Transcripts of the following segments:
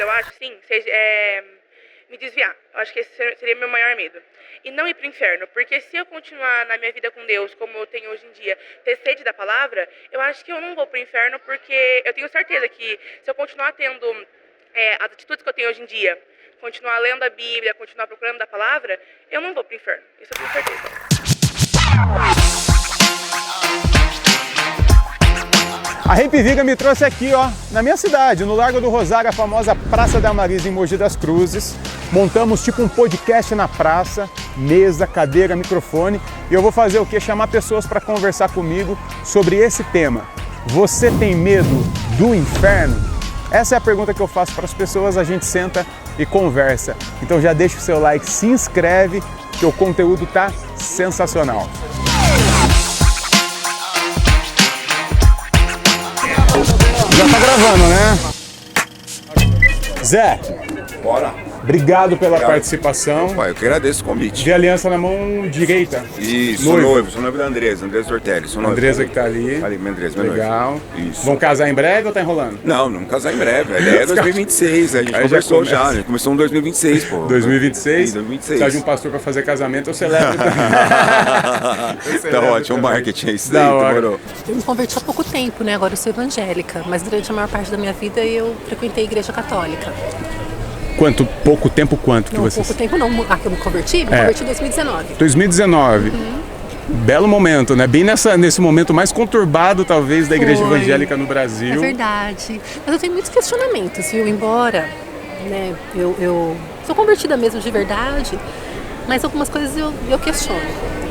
eu acho, sim, me desviar. Eu acho que esse seria meu maior medo. E não ir pro inferno, porque se eu continuar na minha vida com Deus, como eu tenho hoje em dia, ter sede da palavra, eu acho que eu não vou pro inferno, porque eu tenho certeza que se eu continuar tendo as atitudes que eu tenho hoje em dia, continuar lendo a Bíblia, continuar procurando da palavra, eu não vou pro inferno. Isso eu tenho certeza. A Rap Viga me trouxe aqui, ó, na minha cidade, no Largo do Rosário, a famosa Praça da Marisa, em Mogi das Cruzes. Montamos tipo um podcast na praça, mesa, cadeira, microfone. E eu vou fazer o quê? Chamar pessoas para conversar comigo sobre esse tema. Você tem medo do inferno? Essa é a pergunta que eu faço para as pessoas, a gente senta e conversa. Então já deixa o seu like, se inscreve, que o conteúdo tá sensacional. Já tá gravando, né? Zé, Bora. obrigado pela participação. Pai, eu que agradeço o convite. De aliança na mão direita. Isso, sou noivo da Andresa Ortelli. Sou noivo. Andresa que tá ali. Ali, minha Andresa, minha Legal. noiva. Isso. Vão casar em breve ou tá enrolando? Não, vamos casar em breve. A ideia é 2026, a gente Aí conversou já começa. já, começou em 2026, pô. 2026? Sim, 2026. Precisa de um pastor pra fazer casamento, eu celebro. Tá ótimo, o marketing é isso Da aí, hora. demorou. Eu me converti há pouco tempo, né? Agora eu sou evangélica, mas durante a maior parte da minha vida eu frequentei a igreja católica. Pouco tempo quanto que Não, vocês... pouco tempo não. Ah, que eu me converti? Me converti em 2019. 2019. Belo momento, né? Bem nesse momento mais conturbado, talvez, da igreja Foi. evangélica no Brasil. É verdade. Mas eu tenho muitos questionamentos, viu? Embora, né, eu sou convertida mesmo de verdade, mas algumas coisas eu questiono.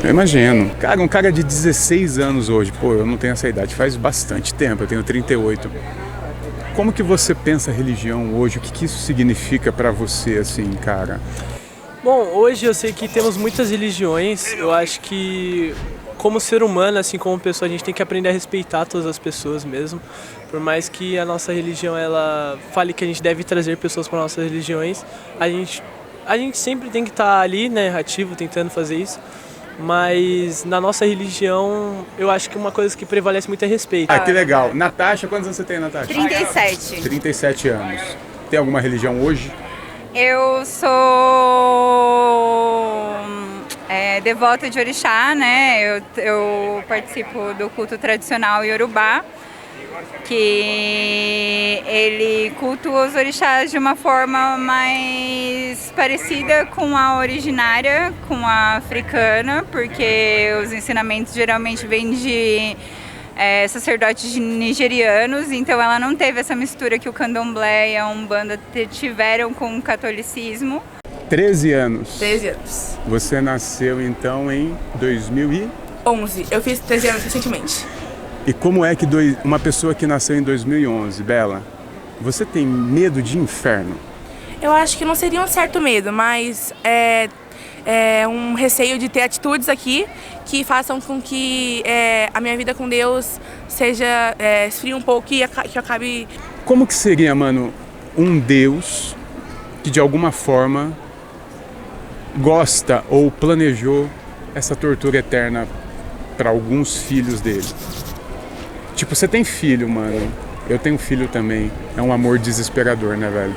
Eu imagino. Cara, um cara de 16 anos hoje, pô, eu não tenho essa idade faz bastante tempo, eu tenho 38. Como que você pensa a religião hoje? O que isso significa pra você, assim, cara? Bom, hoje eu sei que temos muitas religiões. Eu acho que, como ser humano, assim como pessoa, a gente tem que aprender a respeitar todas as pessoas mesmo. Por mais que a nossa religião ela fale que a gente deve trazer pessoas para nossas religiões, a gente sempre tem que estar ali, né, ativo, tentando fazer isso. Mas na nossa religião, eu acho que uma coisa que prevalece muito é respeito. Ah, que legal. Natasha, quantos anos você tem, Natasha? 37. 37 anos. Tem alguma religião hoje? Eu sou devota de orixá, né? Eu participo do culto tradicional iorubá, que ele cultua os orixás de uma forma mais parecida com a originária, com a africana, porque os ensinamentos geralmente vêm de sacerdotes nigerianos, então ela não teve essa mistura que o candomblé e a umbanda tiveram com o catolicismo. 13 anos. 13 anos. Você nasceu, então, em 11. Eu fiz 13 anos recentemente. E como é que uma pessoa que nasceu em 2011, Bela, você tem medo de inferno? Eu acho que não seria um certo medo, mas é um receio de ter atitudes aqui que façam com que a minha vida com Deus seja esfrie um pouco e que eu acabe... Como que seria, mano, um Deus que de alguma forma gosta ou planejou essa tortura eterna para alguns filhos dele? Tipo, você tem filho, mano. Eu tenho filho também. É um amor desesperador, né, velho?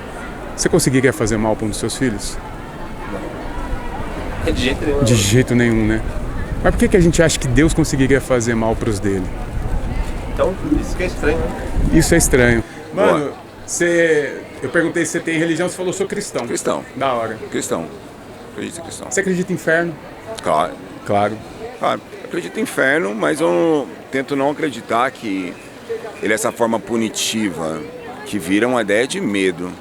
Você conseguiria fazer mal para um dos seus filhos? De jeito nenhum. De jeito nenhum, né? Mas por que a gente acha que Deus conseguiria fazer mal pros dele? Então, isso que é estranho, né? Isso é estranho. Mano, eu perguntei se você tem religião, você falou, sou cristão. Cristão. Da hora. Cristão. Acredito em cristão. Você acredita em inferno? Claro. Claro. Claro. Acredito em inferno, mas eu tento não acreditar que ele é essa forma punitiva, que vira uma ideia de medo.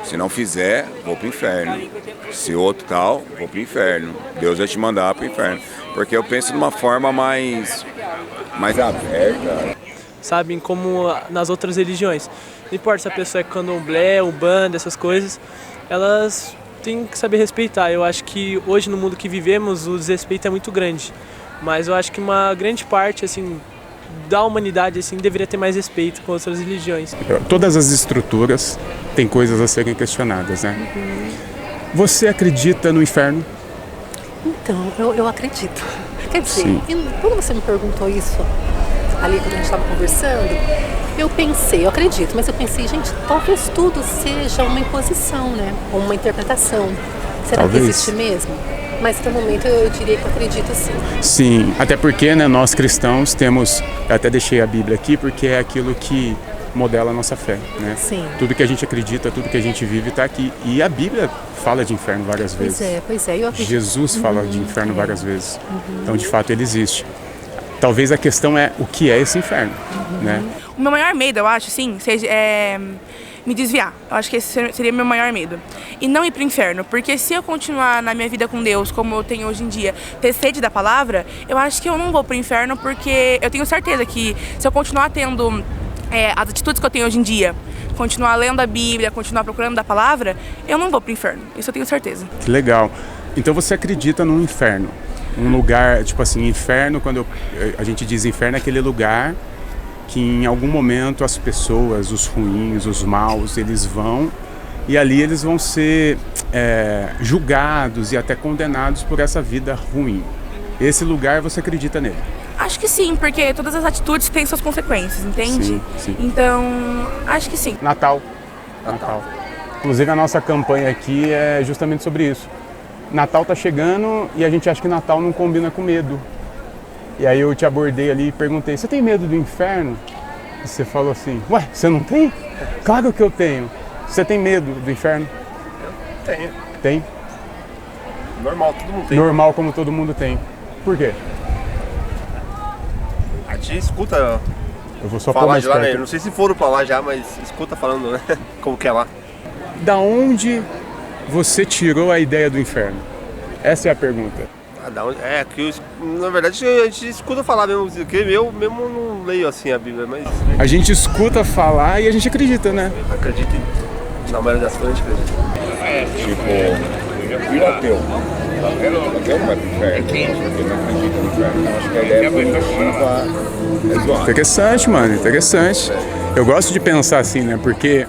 Se não fizer, vou pro inferno. Se outro tal, vou pro inferno. Deus vai te mandar pro inferno. Porque eu penso de uma forma mais aberta. Sabem, como nas outras religiões. Não importa se a pessoa é candomblé, umbanda, essas coisas, elas têm que saber respeitar. Eu acho que hoje no mundo que vivemos o desrespeito é muito grande. Mas eu acho que uma grande parte assim da humanidade assim deveria ter mais respeito com outras religiões. Todas as estruturas têm coisas a serem questionadas, né? Você acredita no inferno? Então, eu acredito. Quer dizer, quando você me perguntou isso ali quando a gente estava conversando, Eu acredito, mas eu pensei, gente, talvez tudo seja uma imposição, né? Ou uma interpretação. Será Talvez. que existe mesmo? Mas no momento eu diria que eu acredito sim. Sim, até porque, né, nós cristãos temos, eu até deixei a Bíblia aqui porque é aquilo que modela a nossa fé, né? Sim. Tudo que a gente acredita, tudo que a gente vive está aqui. E a Bíblia fala de inferno várias vezes. Pois é, eu acredito. Jesus fala de inferno várias vezes. Então, de fato, ele existe. Talvez a questão é o que é esse inferno, né? O meu maior medo, eu acho, sim, seja me desviar. Eu acho que esse seria meu maior medo. E não ir pro inferno, porque se eu continuar na minha vida com Deus, como eu tenho hoje em dia, ter sede da palavra, eu acho que eu não vou pro inferno, porque eu tenho certeza que se eu continuar tendo as atitudes que eu tenho hoje em dia, continuar lendo a Bíblia, continuar procurando da palavra, eu não vou pro inferno. Isso eu tenho certeza. Que legal. Então você acredita num inferno? Um lugar, tipo assim, inferno, quando a gente diz inferno, é aquele lugar que em algum momento as pessoas, os ruins, os maus, eles vão e ali eles vão ser julgados e até condenados por essa vida ruim. Esse lugar, você acredita nele? Acho que sim, porque todas as atitudes têm suas consequências, entende? Sim, sim. Então, acho que sim. Natal. Inclusive a nossa campanha aqui é justamente sobre isso. Natal tá chegando e a gente acha que Natal não combina com medo. E aí eu te abordei ali e perguntei, você tem medo do inferno? E você falou assim, ué, você não tem? Claro que eu tenho. Você tem medo do inferno? Eu tenho. Tem? Normal, todo mundo tem. Normal, como todo mundo tem. Por quê? A gente escuta Eu vou só pôr falar mais de lá, né? perto. Não sei se foram pra lá já, mas escuta falando, né? Como que é lá. Da onde você tirou a ideia do inferno? Essa é a pergunta. É, que na verdade a gente escuta falar mesmo, que eu mesmo não leio assim a Bíblia, mas A gente escuta falar e a gente acredita, né? acredito na maioria das coisas, a gente acredita. Tipo, eu fui ateu. Ateu não vai pro inferno, porque não acredita no inferno. Então acho que a ideia positiva é zoar. Interessante, mano, interessante. Eu gosto de pensar assim, né? Porque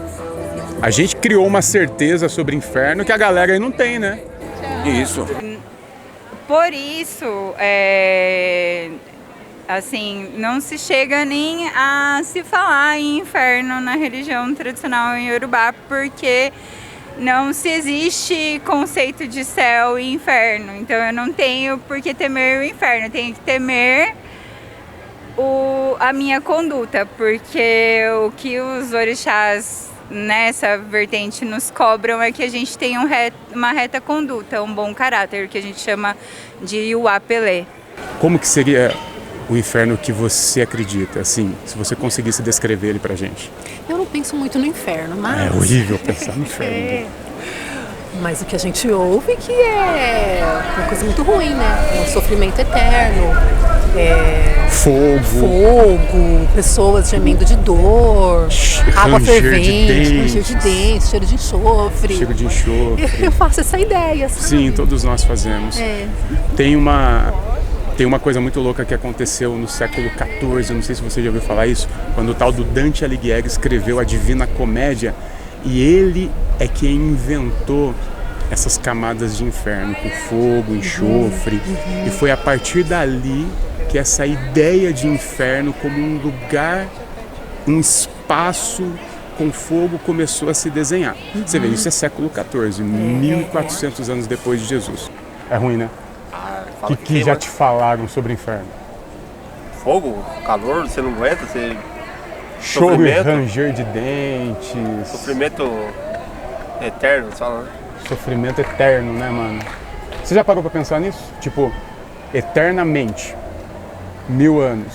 a gente criou uma certeza sobre o inferno que a galera aí não tem, né? Isso. Por isso, assim, não se chega nem a se falar em inferno na religião tradicional em Yorubá, porque não se existe conceito de céu e inferno. Então eu não tenho por que temer o inferno, eu tenho que temer a minha conduta, porque o que os orixás nessa vertente nos cobram é que a gente tenha uma reta conduta, um bom caráter, que a gente chama de Iuapelê. Como que seria o inferno que você acredita, assim, se você conseguisse descrever ele pra gente? Eu não penso muito no inferno, mas... É horrível pensar no inferno. Mas o que a gente ouve que é uma coisa muito ruim, né? É um sofrimento eterno, fogo, pessoas gemendo de dor, água ranger fervente, ranger de dentes, cheiro de enxofre. Cheiro de enxofre. Eu faço essa ideia, sabe? Sim, todos nós fazemos. É. Tem uma coisa muito louca que aconteceu no século XIV, não sei se você já ouviu falar isso, quando o tal do Dante Alighieri escreveu a Divina Comédia, e ele é quem inventou essas camadas de inferno, com fogo, enxofre, e foi a partir dali que essa ideia de inferno como um lugar, um espaço com fogo começou a se desenhar. Você vê, isso é século XIV, 1400 anos depois de Jesus. É ruim, né? Fala Que queima. já te falaram sobre o inferno? Fogo, calor, você não aguenta, você... Choro e Sofrimento. ranger de dentes. Sofrimento eterno, você fala, né? Sofrimento eterno, né, mano? Você já parou pra pensar nisso? Tipo, eternamente. 1000 anos,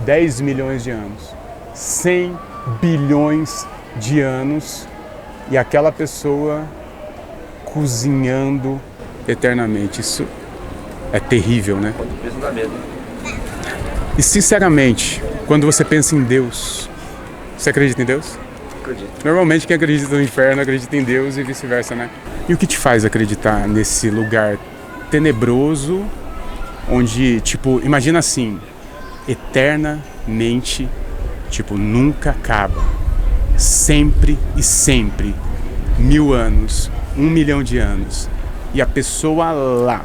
10 milhões de anos, 100 bilhões de anos e aquela pessoa cozinhando eternamente. Isso é terrível, né? Quanto peso na mesa. E sinceramente, quando você pensa em Deus, você acredita em Deus? Acredito. Normalmente quem acredita no inferno acredita em Deus e vice-versa, né? E o que te faz acreditar nesse lugar tenebroso, onde, tipo, imagina assim, eternamente, tipo, nunca acaba, sempre e sempre, 1000 anos, 1 milhão de anos, e a pessoa lá,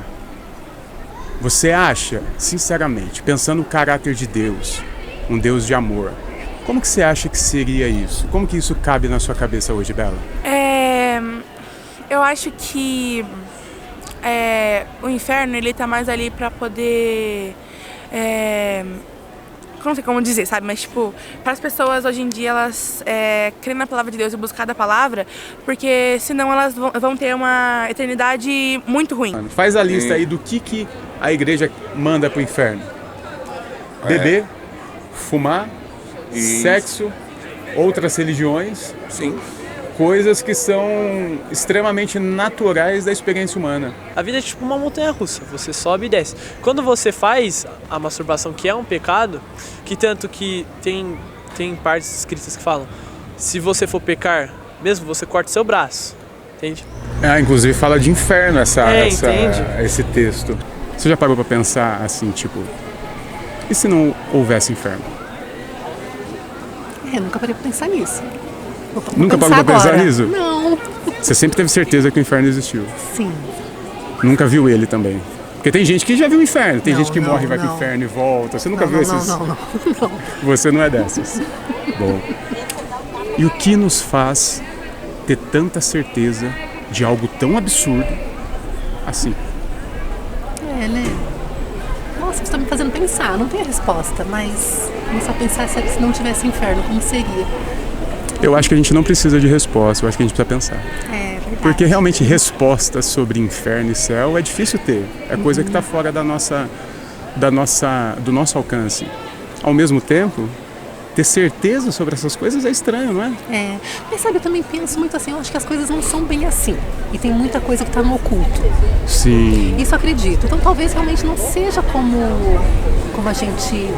você acha, sinceramente, pensando no caráter de Deus, um Deus de amor, Como que você acha que seria isso? Como que isso cabe na sua cabeça hoje, Bela? Eu acho que o inferno, ele tá mais ali pra poder... não sei como dizer, sabe? Mas, tipo, para as pessoas hoje em dia, elas crerem na palavra de Deus e buscar da palavra, porque senão elas vão ter uma eternidade muito ruim. Faz a lista aí do que a igreja manda pro inferno. Beber, fumar, sexo, outras religiões. Sim. Coisas que são extremamente naturais da experiência humana. A vida é tipo uma montanha-russa, você sobe e desce. Quando você faz a masturbação, que é um pecado, que tanto que tem partes escritas que falam, se você for pecar, mesmo você corta o seu braço, entende? Inclusive fala de inferno entende? esse texto. Você já parou pra pensar assim, tipo, e se não houvesse inferno? Nunca parei pra pensar nisso. Nunca parou pra pensar nisso? Não. Você sempre teve certeza que o inferno existiu? Sim. Nunca viu ele também? Porque tem gente que já viu o inferno, tem gente que morre e vai pro não. inferno e volta. Você nunca viu esses? Não. Você não é dessas. Bom. E o que nos faz ter tanta certeza de algo tão absurdo assim? Né? Nossa, você tá me fazendo pensar. Não tem a resposta, mas começar a pensar se não tivesse inferno, como seria? Eu acho que a gente não precisa de resposta, eu acho que a gente precisa pensar. Verdade. Porque realmente respostas sobre inferno e céu é difícil ter. É coisa que está fora do nosso alcance. Ao mesmo tempo, ter certeza sobre essas coisas é estranho, não é? Mas sabe, eu também penso muito assim, eu acho que as coisas não são bem assim. E tem muita coisa que está no oculto. Sim. Isso eu acredito. Então talvez realmente não seja como a gente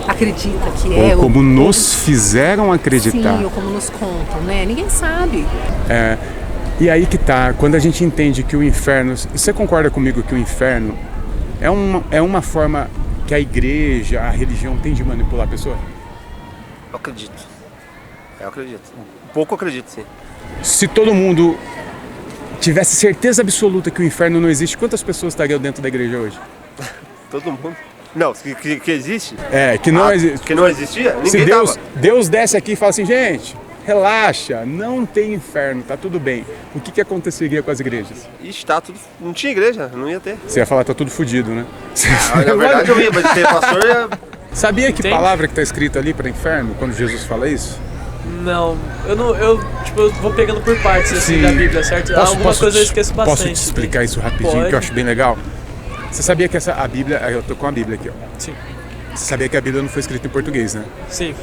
acredita que é. Ou como nos fizeram acreditar. Sim, ou como nos contam, né? Ninguém sabe. E aí que tá, quando a gente entende que o inferno... Você concorda comigo que o inferno é uma forma que a igreja, a religião tem de manipular a pessoa? Eu acredito. Um pouco acredito, sim. Se todo mundo tivesse certeza absoluta que o inferno não existe, quantas pessoas estariam dentro da igreja hoje? Todo mundo. Não, que existe? Que não existe. Que não existia? Ninguém Se tava. Deus desce aqui e fala assim, gente, relaxa, não tem inferno, tá tudo bem. O que aconteceria com as igrejas? Ixi, tá tudo... Não tinha igreja, não ia ter. Você ia falar, tá tudo fodido, né? Na verdade eu ia, mas ter pastor ia... Sabia que palavra que tá escrita ali para inferno, quando Jesus fala isso? Não, eu vou pegando por partes assim, da Bíblia, certo? Alguma coisa eu esqueço bastante. Posso te explicar isso rapidinho, Pode. que eu acho bem legal? Você sabia que a Bíblia... Eu tô com a Bíblia aqui, ó. Sim. Você sabia que a Bíblia não foi escrita em português, né? Sim.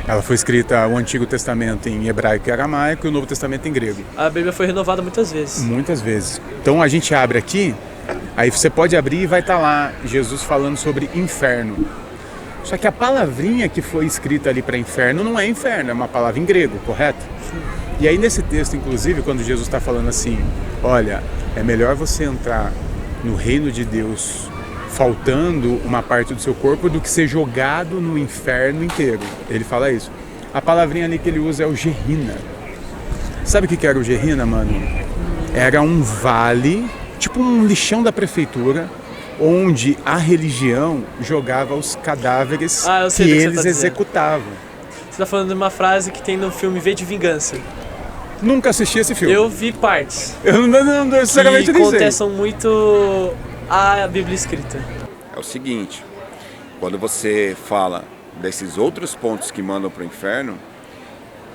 Ela foi escrita, o Antigo Testamento em hebraico e aramaico e o Novo Testamento em grego. A Bíblia foi renovada muitas vezes. Muitas vezes. Então a gente abre aqui, aí você pode abrir e vai estar lá Jesus falando sobre inferno. Só que a palavrinha que foi escrita ali para inferno não é inferno, é uma palavra em grego, correto? Sim. E aí nesse texto, inclusive, quando Jesus está falando assim, olha, é melhor você entrar no reino de Deus faltando uma parte do seu corpo do que ser jogado no inferno inteiro. Ele fala isso. A palavrinha ali que ele usa é o Gehinna. Sabe o que era o Gehinna, mano? Era um vale, tipo um lixão da prefeitura, onde a religião jogava os cadáveres que eles executavam. Você está falando de uma frase que tem no filme V de Vingança. Nunca assisti esse filme. Eu vi partes. Eu não necessariamente que contestam muito a Bíblia escrita. É o seguinte, quando você fala desses outros pontos que mandam para o inferno,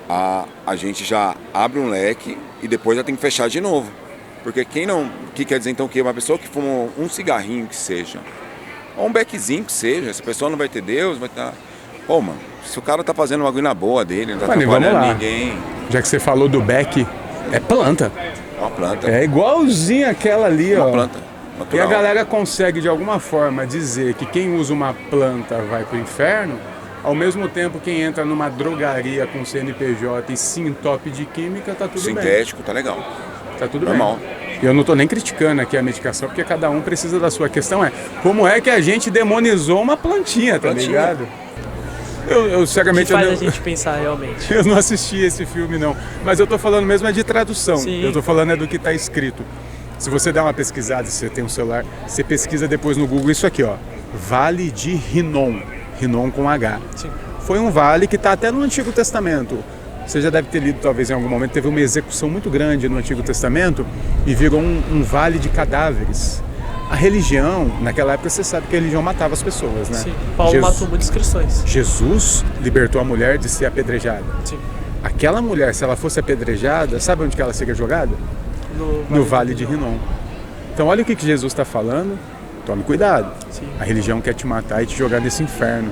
a gente já abre um leque e depois já tem que fechar de novo. Porque que quer dizer então que uma pessoa que fuma um cigarrinho que seja, ou um beckzinho que seja, essa pessoa não vai ter Deus, vai estar... Pô, mano, se o cara tá fazendo uma agulha boa dele, não tá trabalhando ninguém... Já que você falou do beck, é planta. É uma planta. É igualzinho aquela ali, ó. Uma planta. E a galera consegue de alguma forma dizer que quem usa uma planta vai pro inferno, ao mesmo tempo quem entra numa drogaria com CNPJ e se entope de química, tá tudo bem. Sintético, tá legal. Tá tudo normal. Bem. E eu não tô nem criticando aqui a medicação, porque cada um precisa da sua. A questão é, como é que a gente demonizou uma plantinha, tá ligado? Eu sinceramente... Que faz a gente pensar realmente. Eu não assisti esse filme, não. Mas eu tô falando mesmo é de tradução. Sim. Eu tô falando é do que tá escrito. Se você der uma pesquisada, se você tem um celular, você pesquisa depois no Google isso aqui, ó. Vale de Hinnom. Hinnom com H. Sim. foi um vale que está até no Antigo Testamento. Você já deve ter lido, talvez em algum momento, teve uma execução muito grande no Antigo Testamento e virou um vale de cadáveres. A religião, naquela época você sabe que a religião matava as pessoas, né? Sim, Paulo matou muitos cristãos. Jesus libertou a mulher de ser apedrejada. Sim. Aquela mulher, se ela fosse apedrejada, sabe onde que ela seria jogada? No Vale de Rinom. Então olha o que Jesus está falando, tome cuidado. Sim. A religião quer te matar e te jogar nesse inferno.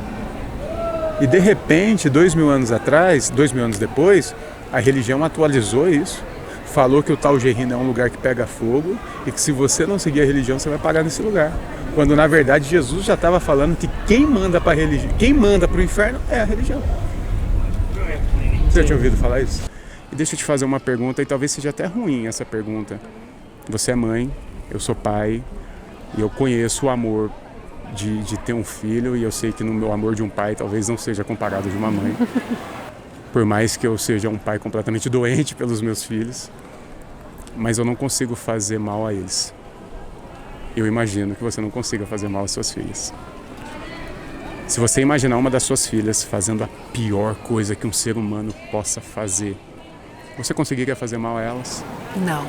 E de repente, 2000 anos atrás, 2000 anos depois, a religião atualizou isso. Falou que o tal Gehinnom é um lugar que pega fogo e que se você não seguir a religião, você vai parar nesse lugar. Quando na verdade Jesus já estava falando que quem manda para o inferno é a religião. Você já tinha ouvido falar isso? E deixa eu te fazer uma pergunta, e talvez seja até ruim essa pergunta. Você é mãe, eu sou pai, e eu conheço o amor de ter um filho, e eu sei que no meu amor de um pai talvez não seja comparado de uma mãe. Por mais que eu seja um pai completamente doente pelos meus filhos, mas eu não consigo fazer mal a eles. Eu imagino que você não consiga fazer mal às suas filhas. Se você imaginar uma das suas filhas fazendo a pior coisa que um ser humano possa fazer, você conseguiria fazer mal a elas? Não.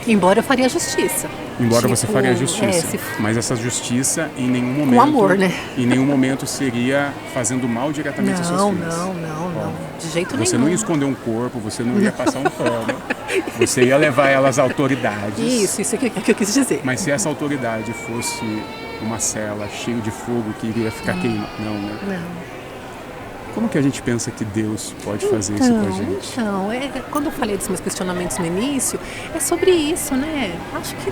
Embora eu faria justiça. Embora você faria justiça. Mas essa justiça em nenhum momento... Com amor, né? Em nenhum momento seria fazendo mal diretamente às suas filhas. Não. De jeito nenhum. Você não ia esconder um corpo, você não ia passar um pano. Você ia levar elas às autoridades. Isso é o que eu quis dizer. Mas se essa autoridade fosse uma cela cheia de fogo que iria ficar queimando... Não, né? Não. Como que a gente pensa que Deus pode fazer isso com a gente? Então, quando eu falei dos meus questionamentos no início, é sobre isso, né? Acho que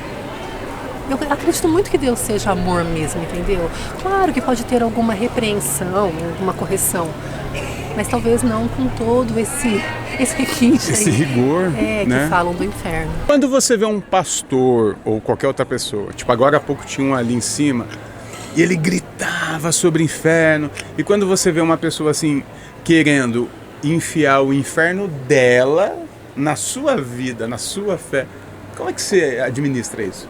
eu acredito muito que Deus seja amor mesmo, entendeu? Claro que pode ter alguma repreensão, alguma correção, mas talvez não com todo esse requinte esse aí, rigor, né? Que falam do inferno. Quando você vê um pastor ou qualquer outra pessoa, tipo agora há pouco tinha um ali em cima, e ele gritava sobre o inferno. E quando você vê uma pessoa assim, querendo enfiar o inferno dela na sua vida, na sua fé, como é que você administra isso?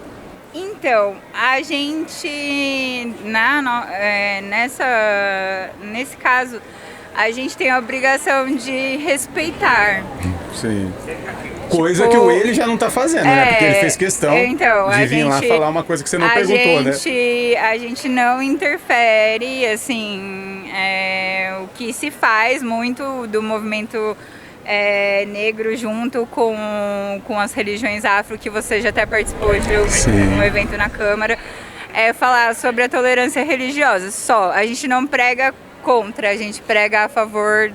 Então, a gente, nesse caso, a gente tem a obrigação de respeitar. Sim. Coisa que o ele já não está fazendo, né? Porque ele fez questão de vir lá falar uma coisa que você não perguntou, né? A gente não interfere, assim, o que se faz muito do movimento negro junto com as religiões afro, que você já até participou de um evento na Câmara, é falar sobre a tolerância religiosa. Só, a gente não prega contra, a gente prega a favor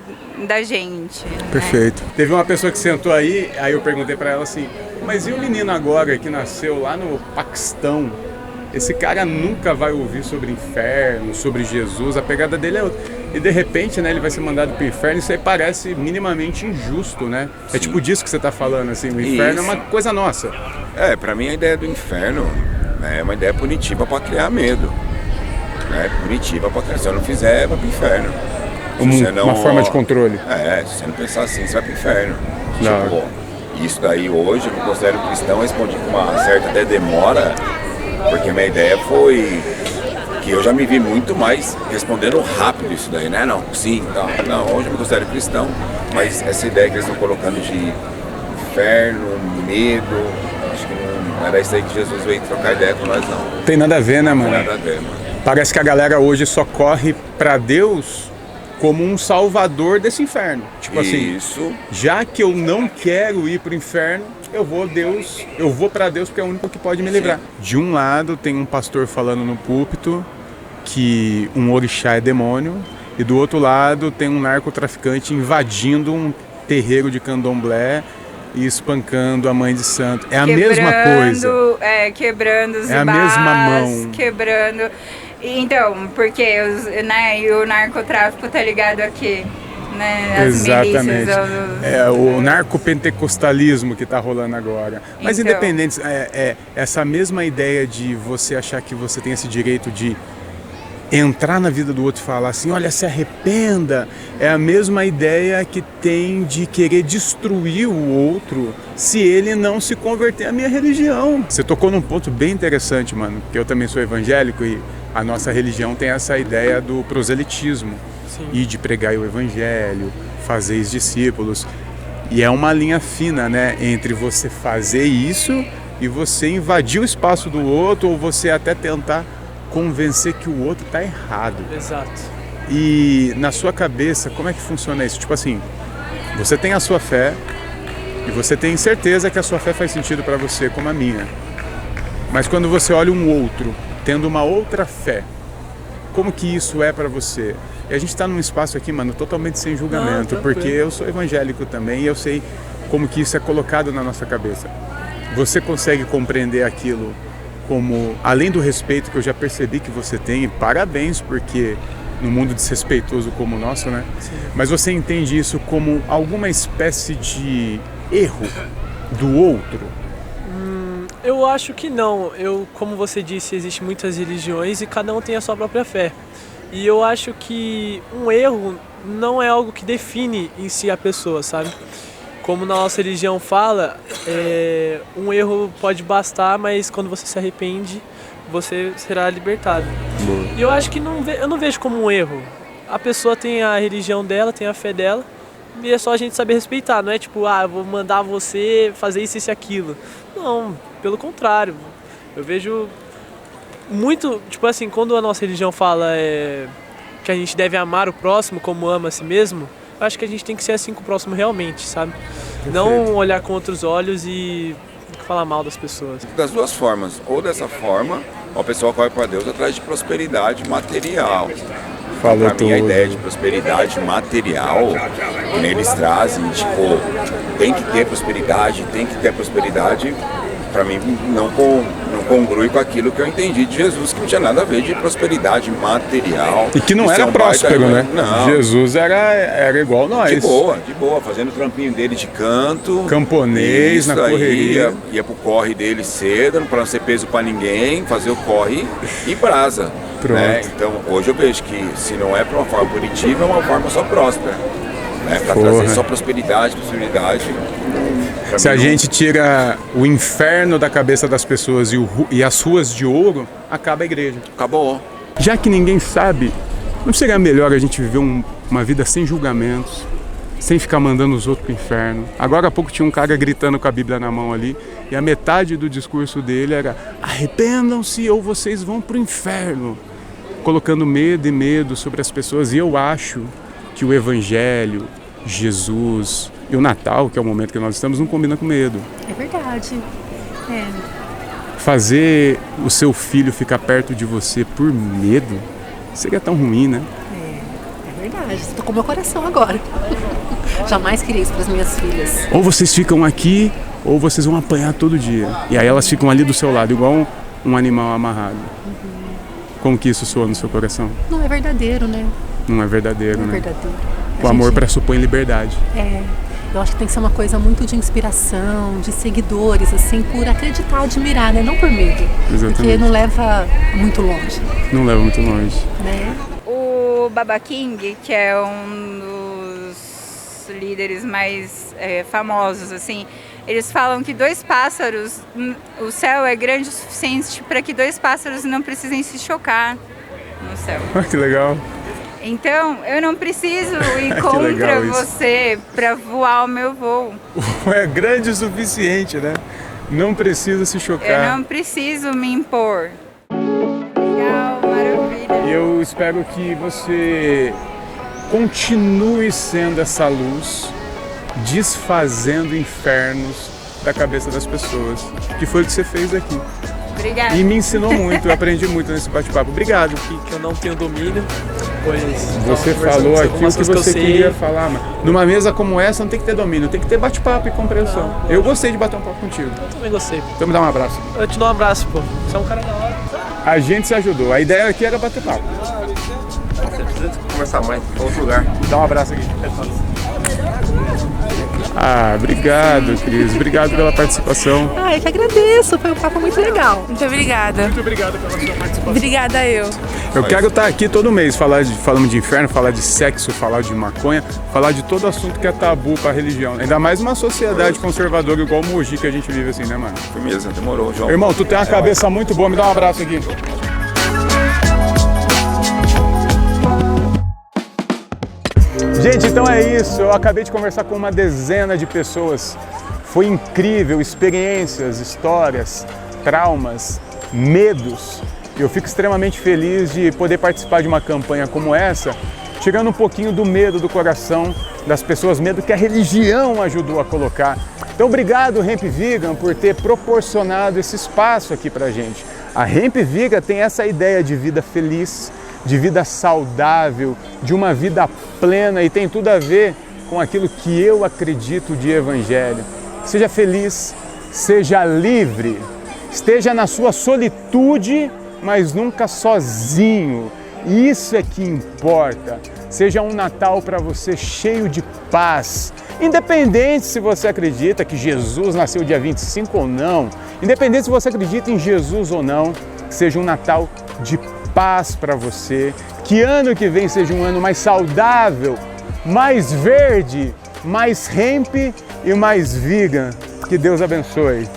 da gente. Perfeito. Né? Teve uma pessoa que sentou aí eu perguntei pra ela assim, mas e o menino agora que nasceu lá no Paquistão? Esse cara nunca vai ouvir sobre inferno, sobre Jesus, a pegada dele é outra. E de repente, né, ele vai ser mandado pro inferno, isso aí parece minimamente injusto, né? Sim. É tipo disso que você tá falando, assim, o inferno é uma coisa nossa. Pra mim a ideia do inferno é uma ideia punitiva pra criar medo. Punitiva pra criar. Se eu não fizer, vai pro inferno. Uma forma de controle. Se você não pensar assim, você vai pro inferno. Tipo, isso daí hoje eu me considero cristão, respondi com uma certa até demora, porque minha ideia foi que eu já me vi muito mais respondendo rápido isso daí, né? Não, sim, não, hoje eu me considero cristão, mas essa ideia que eles estão colocando de inferno, medo, acho que não era isso aí que Jesus veio trocar ideia com nós, não. Tem nada a ver, né, mano? Tem nada a ver, mano. Parece que a galera hoje só corre pra Deus como um salvador desse inferno. Tipo assim, já que eu não quero ir pro inferno, eu vou pra Deus porque é o único que pode me livrar. De um lado tem um pastor falando no púlpito que um orixá é demônio, e do outro lado tem um narcotraficante invadindo um terreiro de candomblé e espancando a mãe de santo. É a mesma coisa. Quebrando os É a mesma mão. Quebrando. Então, porque o narcotráfico tá ligado aqui, né? As exatamente. Milícias, o narcopentecostalismo que tá rolando agora. Mas então, independente, essa mesma ideia de você achar que você tem esse direito de entrar na vida do outro e falar assim, olha, se arrependa, é a mesma ideia que tem de querer destruir o outro se ele não se converter à minha religião. Você tocou num ponto bem interessante, mano, porque eu também sou evangélico e a nossa religião tem essa ideia do proselitismo. Sim. E de pregar o evangelho, fazer os discípulos. E é uma linha fina, né, entre você fazer isso e você invadir o espaço do outro ou você até tentar convencer que o outro está errado. Exato. E na sua cabeça, como é que funciona isso? Tipo assim, você tem a sua fé e você tem certeza que a sua fé faz sentido para você, como a minha. Mas quando você olha um outro tendo uma outra fé, como que isso é para você? E a gente está num espaço aqui, mano, totalmente sem julgamento, porque eu sou evangélico também e eu sei como que isso é colocado na nossa cabeça. Você consegue compreender aquilo como, além do respeito que eu já percebi que você tem, e parabéns, porque no mundo desrespeitoso como o nosso, né? Sim. Mas você entende isso como alguma espécie de erro do outro? Eu acho que não. Como você disse, existem muitas religiões e cada um tem a sua própria fé. E eu acho que um erro não é algo que define em si a pessoa, sabe? Como na nossa religião fala, um erro pode bastar, mas quando você se arrepende, você será libertado. Boa. E eu acho que eu não vejo como um erro. A pessoa tem a religião dela, tem a fé dela, e é só a gente saber respeitar. Não é tipo, eu vou mandar você fazer isso e aquilo. Não, pelo contrário. Eu vejo muito, tipo assim, quando a nossa religião fala que a gente deve amar o próximo como ama a si mesmo, eu acho que a gente tem que ser assim com o próximo realmente, sabe? Perfeito. Não olhar com outros olhos e falar mal das pessoas. Das duas formas, ou dessa forma, a pessoa corre para Deus atrás de prosperidade material. Falou pra mim, a ideia de prosperidade material, eles trazem, tipo, tem que ter prosperidade, para mim não congrui com aquilo que eu entendi de Jesus, que não tinha nada a ver de prosperidade material. E que não era próspero, né? Não. Jesus era igual nós. De boa, fazendo o trampinho dele de canto. Camponês, na correria. Ia pro corre dele cedo, para não ser peso para ninguém, fazer o corre e brasa. Né? Então hoje eu vejo que se não é para uma forma punitiva, é uma forma só próspera. Né? Para trazer só prosperidade. Se a gente tira o inferno da cabeça das pessoas e as ruas de ouro, acaba a igreja. Acabou. Já que ninguém sabe, não seria melhor a gente viver uma vida sem julgamentos, sem ficar mandando os outros pro inferno? Agora há pouco tinha um cara gritando com a Bíblia na mão ali, e a metade do discurso dele era: arrependam-se ou vocês vão pro inferno, colocando medo sobre as pessoas. E eu acho que o Evangelho, Jesus e o Natal, que é o momento que nós estamos, não combina com medo. É verdade. Fazer o seu filho ficar perto de você por medo seria tão ruim, né? É verdade. Você tocou meu coração agora. Jamais queria isso para as minhas filhas. Ou vocês ficam aqui, ou vocês vão apanhar todo dia. E aí elas ficam ali do seu lado, igual um animal amarrado. Como que isso soa no seu coração? Não é verdadeiro, né? Não é verdadeiro, né? Não é verdadeiro. O amor pressupõe liberdade. Eu acho que tem que ser uma coisa muito de inspiração, de seguidores, assim, por acreditar, admirar, né? Não por medo. Exatamente. Porque não leva muito longe. Não leva muito longe. Né? O Baba King, que é um dos líderes mais famosos, assim, eles falam que 2 pássaros, o céu é grande o suficiente para que 2 pássaros não precisem se chocar no céu. Que legal. Então, eu não preciso ir contra você para voar o meu voo. É grande o suficiente, né? Não precisa se chocar. Eu não preciso me impor. Legal, maravilha. E eu espero que você continue sendo essa luz, desfazendo infernos da cabeça das pessoas. Que foi o que você fez aqui. Obrigada. E me ensinou muito, eu aprendi muito nesse bate-papo. Obrigado. Que eu não tenho domínio, pois... Você falou aqui o que você queria falar, mas numa mesa como essa não tem que ter domínio, tem que ter bate-papo e compreensão. Eu gostei de bater um papo contigo. Eu também gostei. Então me dá um abraço. Eu te dou um abraço, pô. Você é um cara da hora. A gente se ajudou. A ideia aqui era bater papo. Você precisa conversar mais em outro lugar. Dá um abraço aqui. Obrigado, Cris. Obrigado pela participação. Eu que agradeço. Foi um papo muito legal. Muito obrigada. Muito obrigado pela sua participação. Obrigada eu. Eu quero estar aqui todo mês, falando de inferno, falar de sexo, falar de maconha, falar de todo assunto que é tabu para a religião. Ainda mais uma sociedade conservadora igual o Mogi que a gente vive assim, né, mano? Firmeza, demorou, João. Irmão, tu tem uma cabeça muito boa, me dá um abraço aqui. Gente, então é isso. Eu acabei de conversar com uma dezena de pessoas. Foi incrível, experiências, histórias, traumas, medos. Eu fico extremamente feliz de poder participar de uma campanha como essa, tirando um pouquinho do medo do coração das pessoas, medo que a religião ajudou a colocar. Então, obrigado, Hemp Vegan, por ter proporcionado esse espaço aqui pra gente. A Hemp Vegan tem essa ideia de vida feliz, de vida saudável, de uma vida plena, e tem tudo a ver com aquilo que eu acredito de evangelho. Seja feliz, seja livre, esteja na sua solitude, mas nunca sozinho. Isso é que importa. Seja um Natal para você cheio de paz. Independente se você acredita que Jesus nasceu dia 25 ou não, independente se você acredita em Jesus ou não, que seja um Natal de paz para você. Que ano que vem seja um ano mais saudável, mais verde, mais hemp e mais vegan. Que Deus abençoe.